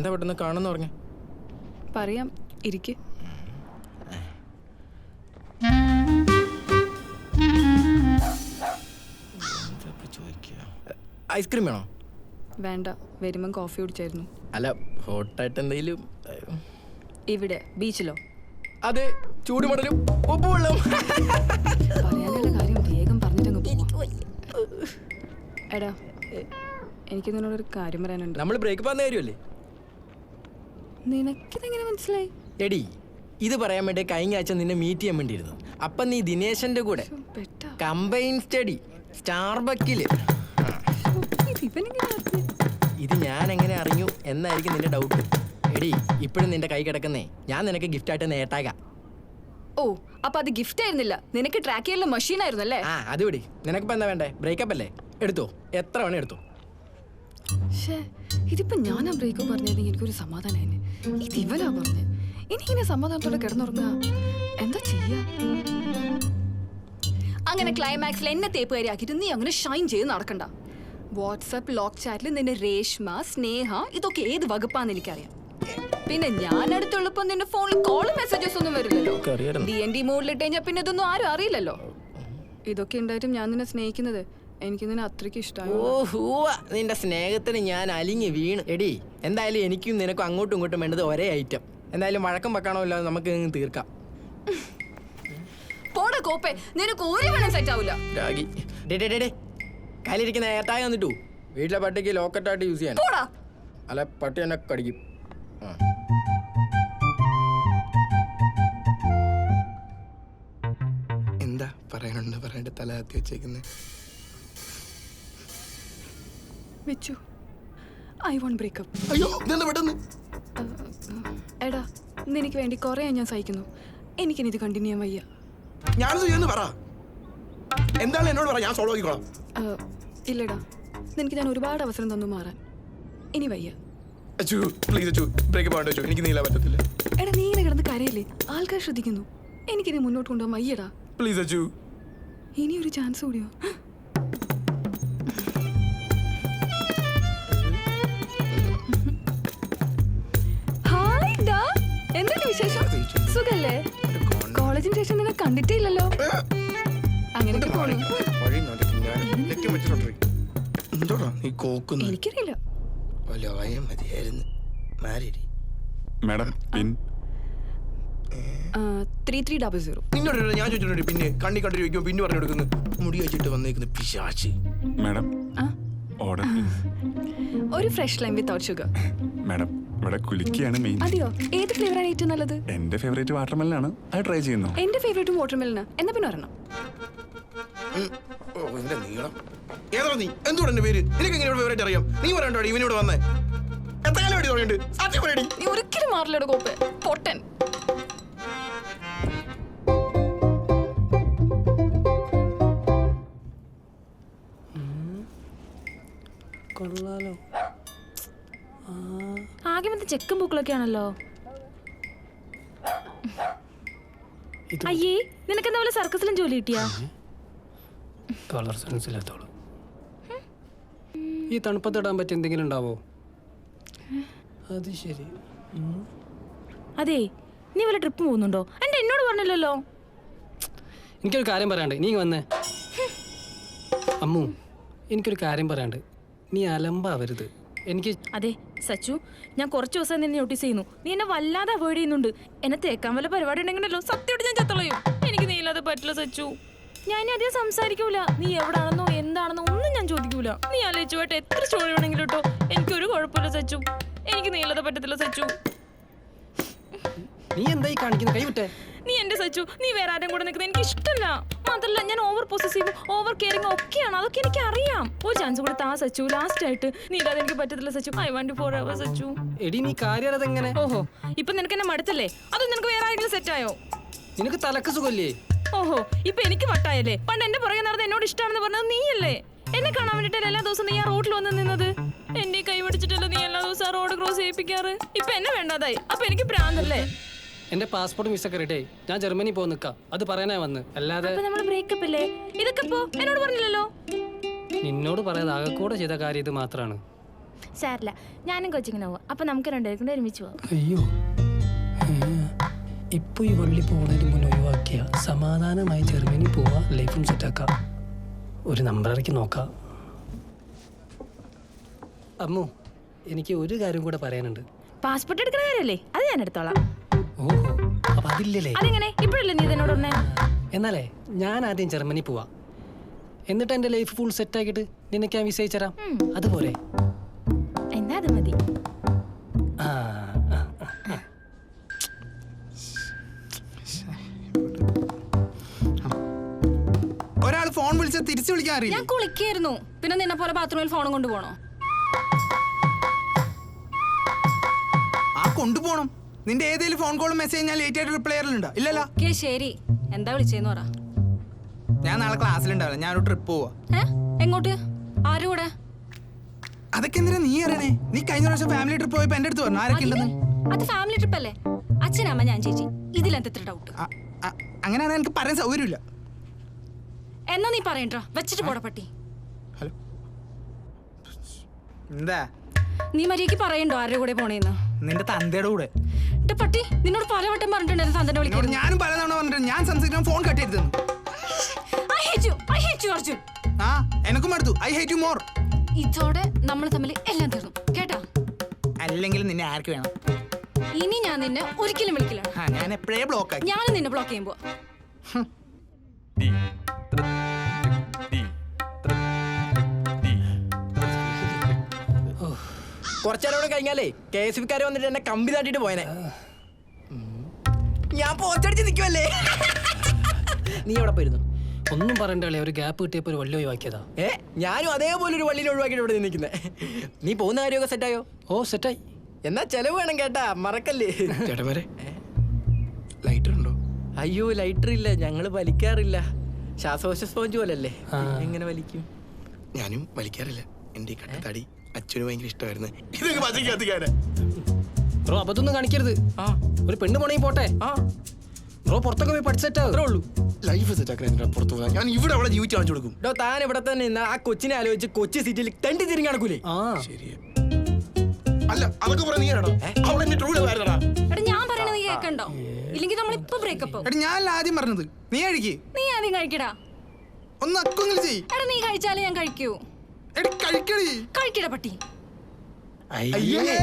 എന്താ പെട്ടെന്ന് കാണുന്നു പറഞ്ഞ? പറയാം, ഇരിക്ക്. ഐസ്ക്രീം വേണോ? വേണ്ട, വരുമ്പം കോഫി കുടിച്ചായിരുന്നു. അല്ല, ഹോട്ടായിട്ട് എന്തെങ്കിലും. ഇവിടെ ബീച്ചിലോ? അതെ, ചൂടുമടലും ഉപ്പുവെള്ളം. പറയാനുള്ള കാര്യം വേഗം പറഞ്ഞിട്ടങ്ങ് പോ. എടാ, എനിക്ക് നിന്നോടൊരു കാര്യം പറയാനുണ്ട്. നമ്മൾ ബ്രേക്കപ്പ് ആകുന്ന കാര്യമല്ലേ? നിനക്കിതെങ്ങനെ മനസ്സിലായി? എടി, ഇത് പറയാൻ വേണ്ടി കഴിഞ്ഞ ആഴ്ച നിന്നെ മീറ്റ് ചെയ്യാൻ വേണ്ടിയിരുന്നു. അപ്പം നീ ദിനേശന്റെ കൂടെ കമ്പൈൻ സ്റ്റഡി സ്റ്റാർബക്കില്. ഇത് ഞാൻ എങ്ങനെ അറിഞ്ഞു എന്നായിരിക്കും നിന്റെ ഡൗട്ട്. എടി, ഇപ്പോഴും നിന്റെ കൈ കിടക്കുന്നേ ഞാൻ നിനക്ക് ഗിഫ്റ്റ് ആയിട്ട് നേട്ടാകാം. ഓ, അപ്പൊ അത് ഗിഫ്റ്റ് ആയിരുന്നില്ല, നിനക്ക് ട്രാക്ക് ചെയ്യാനുള്ള മെഷീൻ ആയിരുന്നല്ലേ? ആ, അത് വിടി. നിനക്കിപ്പോ എന്താ വേണ്ടേ? ബ്രേക്കപ്പ് അല്ലേ? എടുത്തോ, എത്ര വേണേ എടുത്തോ. ഇതിപ്പോ ഞാനാ ബ്രേക്കപ്പ് പറഞ്ഞിരുന്നെങ്കിൽ എനിക്കൊരു സമാധാനം. ഇത് ഇവനാ പറഞ്ഞ്. ഇനി ഇങ്ങനെ സമാധാനത്തോടെ കിടന്നുറങ്ങുക, എന്താ ചെയ്യാ? അങ്ങനെ ക്ലൈമാക്സിൽ എന്നെ തേപ്പുകാരി ആക്കിയിട്ട് നീ അങ്ങനെ ഷൈൻ ചെയ്ത് നടക്കണ്ട. വാട്സാപ്പ് ലോക്ക് ചാറ്റിൽ നിന്റെ രേഷ്മ, സ്നേഹ ഇതൊക്കെ ഏത് വകുപ്പാന്ന് എനിക്കറിയാം. പിന്നെ ഞാൻ അടുത്തുള്ളപ്പോ നിന്റെ ഫോണിൽ കോളും മെസ്സേജസ് ഒന്നും വരില്ലല്ലോ. DND മോഡിലിട്ട് കഴിഞ്ഞാൽ പിന്നെ ഇതൊന്നും ആരും അറിയില്ലല്ലോ. ഇതൊക്കെ ഉണ്ടായിട്ടും ഞാൻ നിന്നെ സ്നേഹിക്കുന്നത് എനിക്ക് നിന്നെ അത്രയ്ക്ക് ഇഷ്ടമായി. നിന്റെ സ്നേഹത്തിന് ഞാൻ അലിഞ്ഞ് വീണ്. എടി, എന്തായാലും എനിക്കും നിനക്കും അങ്ങോട്ടും ഇങ്ങോട്ടും വേണ്ടത് ഒരേ ഐറ്റം. എന്തായാലും വഴക്കം വെക്കാണോ ഇല്ലാതെ നമുക്ക് തീർക്കാം. പോടാ കോപ്പേ, നിനക്ക് ഒരു വേണം സെറ്റ് ആവില്ല. കയ്യിലിരിക്കുന്ന ഏട്ടായി വന്നിട്ടു വീട്ടിലെ പട്ടിക്ക് ലോക്കറ്റായിട്ട് യൂസ് ചെയ്യാൻ. അല്ല, പട്ടി എന്നെ കടിക്കും. എന്താ പറയാനുണ്ട് പറയാണ്ട് തല കത്തി വെച്ചേക്കുന്നത്? I want breakup. അയ്യോ, ഇതെന്താ പെട്ടെന്ന്? എടാ, നിനക്ക് വേണ്ടി കുറെ ഞാൻ സഹിക്കുന്നു. എനിക്കിനിത് കണ്ടിന്യൂ ചെയ്യാൻ വയ്യ. ഞാനത് ചെയ്യുന്നു പറ. എന്താണ് എന്നോട് പറ, ഞാൻ സോൾവ് ആക്കിക്കോളാം. ഇല്ലടാ, നിനക്ക് ഞാൻ ഒരുപാട് അവസരം തന്നു മാറാൻ. ഇനി വയ്യ. എനിക്ക് നീല പറ്റത്തില്ല. എടാ, നീ ഇങ്ങനെ കിടന്ന് കരയില്ലേ? ആൾക്കാർ ശ്രദ്ധിക്കുന്നു. എനിക്കിനി മുന്നോട്ട് കൊണ്ടുപോകാൻ വയ്യടാ. പ്ലീസ് അച്ചു, ഇനി ഒരു ചാൻസ് കൂടിയോ? ഹായ് ഡാ, എന്താണ് വിശേഷം? സുഖല്ലേ? കോളേജിന് ശേഷം നിന്നെ കണ്ടിട്ടേ ഇല്ലല്ലോ. അങ്ങനെയൊക്കെ പോണു. എനിക്കറിയില്ല. മാഡം, പിൻ 3300. നിന്നോട് ഞാൻ ചോദിച്ചിട്ടുണ്ട്. പിന്നെ കണ്ണി കണ്ടു ചോദിക്കും, പിന്നെ പറഞ്ഞു കൊടുക്കുന്നു. മുടി വെച്ചിട്ട് വന്നേക്കുന്നു പിശാച്. മാഡം, ഓർഡർ ഒരു fresh lime without sugar. Madam, ഇവിടെ കുലിക്കിയാണ് മെയിൻ. അതെയോ? ഏത് ഫ്ലേവറാണ് ഏറ്റവും നല്ലത്? എന്റെ ഫേവറേറ്റ് വാട്ടർമെലൻ ആണ്. അത് ട്രൈ ചെയ്യുന്നു. എന്റെ ഫേവറേറ്റും വാട്ടർമെലനാ. എന്നാ പിന്നെ ഒരെണ്ണം. നീ എന്തുകൊണ്ട് എന്റെ പേര് നിനക്ക് എങ്ങനെ ഫേവറേറ്റ് അറിയാം? നീ പറയണ്ടോ ഇവനോട് വന്നേ? എത്ര കാലം വേണ്ടി തുടങ്ങിയിട്ട്? നീ ഒരിക്കലും മാറില്ലട കോപ്പേ, പൊട്ടൻ. കൊള്ളാലോ. ആകെ മറ്റേ ചെക്കും പൂക്കളൊക്കെ ആണല്ലോ. അയ്യേ, നിനക്കെന്താ പോലെ സർക്കസിലും ജോലി കിട്ടിയാ? കളർ സെൻസ് ഇല്ലാത്തോളൂ. ഈ തണുപ്പത്തിടാൻ പറ്റിയ എന്തെങ്കിലും ഉണ്ടാവോ? അത് ശരി. അതെ, നീ വല്ല ട്രിപ്പ് പോകുന്നുണ്ടോ? എന്നോട് പറഞ്ഞില്ലല്ലോ. എനിക്കൊരു കാര്യം പറയാണ്ട്, നീ വന്നേ. അമ്മു, എനിക്കൊരു കാര്യം പറയാണ്ട്, നീ അലമ്പാവരുത്. എനിക്ക് അതെ സച്ചു, ഞാൻ കുറച്ച് ദിവസം നിന്നെ നോട്ടീസ് ചെയ്യുന്നു. നീ എന്നെ വല്ലാതെ അവോയ്ഡ് ചെയ്യുന്നുണ്ട്. എന്നെ തേക്കാൻ വല്ല പരിപാടി ഉണ്ടെങ്കിലല്ലോ സത്യമായിട്ട് ഞാൻ ചത്തളയും. എനിക്ക് നീ ഇല്ലാതെ പറ്റില്ല സച്ചു. ഞാൻ ഇനി അധികം സംസാരിക്കൂല. നീ എവിടാണെന്നോ എന്താണെന്നോ ഒന്നും ഞാൻ ചോദിക്കൂല. നീ ആലോചിച്ചുമായിട്ട് എത്ര സ്റ്റോറി വേണമെങ്കിലും കേട്ടോ, എനിക്കൊരു കുഴപ്പമില്ല സച്ചു. എനിക്ക് നീ ഇല്ലാതെ പറ്റത്തില്ല സച്ചു. നീ എന്തായി കാണിക്കുന്ന? കൈവിട്ടെ. നീ എന്റെ സച്ചു, നീ വേറെ ആരും കൂടെ നിൽക്കുന്നത് എനിക്ക് ഇഷ്ടമല്ല. മാത്രല്ല, ഞാൻ ഓവർ പൊസസീവ്, ഓവർ കെയറിംഗ് ഒക്കെയാണ്. അതൊക്കെ എനിക്ക് അറിയാം. ഒരു ചാൻസ് കൂടെ താ സച്ചു. ലാസ്റ്റ് ആയിട്ട് നീ ഇല്ലാതെ എനിക്ക് പറ്റത്തില്ല Sachu. I want for ever Sachu. എടി, നീ കാര്യം അതെങ്ങനെ? ഓഹോ, ഇപ്പൊ നിനക്ക് എന്നെ മടുത്തല്ലേ? അതോ നിനക്ക് വേറെ ആരെങ്കിലും സെറ്റായോ? നിനക്ക് തലക്ക് സുഖല്ലേ? ഓഹോ, ഇപ്പൊ എനിക്ക് വട്ടായല്ലേ? പണ്ട് എന്റെ പുറകെ നടന്ന് എന്നോട് ഇഷ്ടമാണെന്ന് പറഞ്ഞത് നീയല്ലേ? എന്നെ കാണാൻ വേണ്ടിട്ടല്ലേ എല്ലാ ദിവസവും നീ ആ റോഡിൽ വന്ന് നിന്നത്? എന്നെ കൈ പിടിച്ചിട്ടല്ലോ നീ എല്ലാ ദിവസവും ആ റോഡ് ക്രോസ് ചെയ്യിപ്പിക്കാറ്. ഇപ്പൊ എന്നെ വേണ്ടാതായി. അപ്പൊ എനിക്ക് പ്രാന്തല്ലേ? എന്റെ പാസ്പോർട്ട് വിസ റെഡി. ഞാൻ ജർമ്മനി പോയി നിൽക്കാം. അത് പറയാനാ വന്ന്. അല്ലാതെ നമ്മൾ ബ്രേക്കപ്പ് അല്ലേ? ഇതൊക്കെ എന്നോട് പറഞ്ഞില്ലല്ലോ. നിന്നോട് പറയാതെ ആകെ കൂടെ ചെയ്ത കാര്യം ഇത് മാത്രമാണ്. സാരില്ല, ഞാനും കോച്ചിങ്ങിന് പോവാം. അപ്പൊ നമുക്ക് രണ്ടുപേർക്കും ഒരുമിച്ച് പോവാം. അയ്യോ, ഇപ്പൊ ഈ വള്ളി പോകുന്നതിന് മുന്നേ ഒഴിവാക്കിയ സമാധാനമായി ജർമ്മനി പോവാ, ലൈഫും സെറ്റാക്കാം. ഒരു നമ്പർ ഇറക്കി നോക്കാം. അമ്മു, എനിക്ക് ഒരു കാര്യം കൂടെ പറയാനുണ്ട്. പാസ്പോർട്ട് എടുക്കുന്ന കാര്യമല്ലേ, അത് ഞാൻ എടുത്തോളാം. ഓഹോ, അപ്പൊ അതില്ലല്ലേ? അതെങ്ങനെ ഇപ്പോഴല്ലേ നീ എന്നോട് പറഞ്ഞേ? എന്നാലേ ഞാൻ ആദ്യം ജർമ്മനി പോവാ, എന്നിട്ട് എന്റെ ലൈഫ് ഫുൾ സെറ്റ് ആക്കിയിട്ട് നിനക്ക് ഞാൻ വിസ അയച്ചു തരാം. അതുപോലെ എന്നാ അത് മതി. ആ, ആ, ആ. ഒരാൾ ഫോൺ വിളിച്ചാൽ തിരിച്ചു വിളിക്കാൻ അറിയില്ല. ഞാൻ കുളിക്കായിരുന്നു, പിന്നെ നിന്നെ പോലെ ബാത്റൂമിൽ ഫോണും കൊണ്ടുപോകണോ? ആ കൊണ്ടുപോകണം. നിന്റെ ഏതെങ്കിലും ഫോൺ കോളും മെസ്സേജ് ഞാൻ ലേറ്റ് ആയിട്ട് റിപ്ലൈ ചെയ്യലുണ്ടോ? ഇല്ലല്ലോ. ഓക്കേ ശരി, എന്താ വിളിച്ചേന്ന് പറ. ഞാൻ നാളെ ക്ലാസ്സിലുണ്ടാവില്ല, ഞാനൊരു ട്രിപ്പ് പോവാ. എങ്ങോട്ട്? ആരുടെ കൂടെ? അതൊക്കെ എന്തിനാ നീ അറിയണേ? നീ കഴിഞ്ഞ പ്രാവശ്യം ഫാമിലി ട്രിപ്പ് പോയപ്പോ എന്റെ അടുത്ത് പറഞ്ഞു ആരൊക്കെ ഉണ്ടെന്ന്. അത് ഫാമിലി ട്രിപ്പ് അല്ലേ? അച്ഛനമ്മ ഞാൻ ചേച്ചി, ഇതിലെന്താ ഇത്ര ഡൗട്ട്? അങ്ങനെയാണ് എനിക്ക് പറയാൻ സൗകര്യമില്ല. എന്നാ നീ പറയണ്ടാ, വെച്ചിട്ട് പോടാ പട്ടി. ഹലോ, എന്താ? നീ മര്യാദയ്ക്ക് പറയണ്ടോ ആരുടെ കൂടെ പോണേന്ന്? നിന്റെ തന്തയുടെ കൂടെ. എന്റെ പട്ടി, നിന്നോട് പലവട്ടം പറഞ്ഞിട്ടുണ്ടായിരുന്നു തന്തനെ വിളിക്കാൻ. ഞാനും പലതവണ പറഞ്ഞിട്ടുണ്ട്. ഞാൻ സംസാരിക്കാൻ ഫോൺ കട്ട് ചെയ്തു. I hate you, Arjun. ആ, എനക്കും അടുത്തു. I hate you more. ഇതോടെ നമ്മൾ തമ്മിൽ എല്ലാം തീർന്നു, കേട്ടാ? അല്ലെങ്കിൽ നിന്നെ ആർക്ക് വേണം? ഇനി ഞാൻ നിന്നെ ഒരിക്കലും വിളിക്കില്ല. ഞാൻ എപ്പോഴേ ബ്ലോക്ക് ആക്കി. ഞാനും നിന്നെ ബ്ലോക്ക് ചെയ്യുമ്പോ. കുറച്ചേരോടെ കഴിഞ്ഞാലേ KSB-ക്കാര് വന്നിട്ട് എന്നെ കമ്പി താട്ടിട്ട് പോയനെ. ഞാൻ പോസ്റ്റടിച്ച് നിൽക്കുമല്ലേ. നീ എവിടെ പോയിരുന്നു? ഒന്നും പറയണ്ടല്ലേ, ഒരു ഗ്യാപ്പ് കിട്ടിയപ്പോ ഒരു വള്ളി ഒഴിവാക്കിയതാ. ഞാനും അതേപോലെ ഒരു വള്ളിയിൽ ഒഴിവാക്കിയിട്ട് ഇവിടെ നിൽക്കുന്നേ. നീ പോകുന്ന കാര്യമൊക്കെ സെറ്റായോ? ഓ, സെറ്റായി. എന്നാ ചെലവ് വേണം കേട്ടാ, മറക്കല്ലേ. ചേട്ടന്മാരെ ലൈറ്റർ ഉണ്ടോ? അയ്യോ, ലൈറ്റർ ഇല്ല, ഞങ്ങള് വലിക്കാറില്ല. ശ്വാസകോശ സ്പോഞ്ച് പോലല്ലേ, എങ്ങനെ വലിക്കും? ഞാനും വലിക്കാറില്ല. എൻ്റെ ഈ കട്ടത്തടി അച്ഛന് ഭയങ്കര ഇഷ്ടമായിരുന്നു. ഇതൊക്കെ പച്ചയ്ക്ക് കത്തിക്കാനാ. ബ്രോ അബദ്ധമൊന്നും കാണിക്കരുത്. ഒരു പെണ്ണ് പോണെങ്കിൽ പോട്ടെ. ബ്രോ പുറത്തൊക്കെ പോയി പഠിച്ചേറ്റാ ഉള്ളൂ. ലൈഫ് സെറ്റാക്കാൻ പുറത്തു പോകാൻ ഞാൻ ഇവിടെ അവിടെ ജീവിച്ച് കാണിച്ചു കൊടുക്കും. താൻ ഇവിടെ തന്നെ നിന്നാ ആ കൊച്ചിനെ ആലോചിച്ച് കൊച്ചി സീറ്റിൽ തെണ്ടി തിരിഞ്ഞ് നടക്കൂലേ? ശരിയാ. അല്ല, അതൊക്കെ പറയാൻ നീ ആണോ? അവൾ എന്നെ ട്രൂ ലവായിരുന്നടാ. എടാ, ഞാൻ പറയണ നീ കേൾക്കണ്ടോ? ഇല്ലെങ്കിൽ നമ്മളിപ്പോ ബ്രേക്കപ്പ്. എടാ, ഞാനല്ല ആദ്യം പറഞ്ഞത്. നീ കഴിക്ക്. നീ ആദ്യം കഴിക്കടാ. ഒന്ന് അക്കൊന്നും ചെയ്യ്. എടാ, നീ കഴിച്ചാലേ ഞാൻ കഴിക്കൂ. എടി കഴിക്കടി. കഴിക്കടാ പട്ടി. അയ്യേ.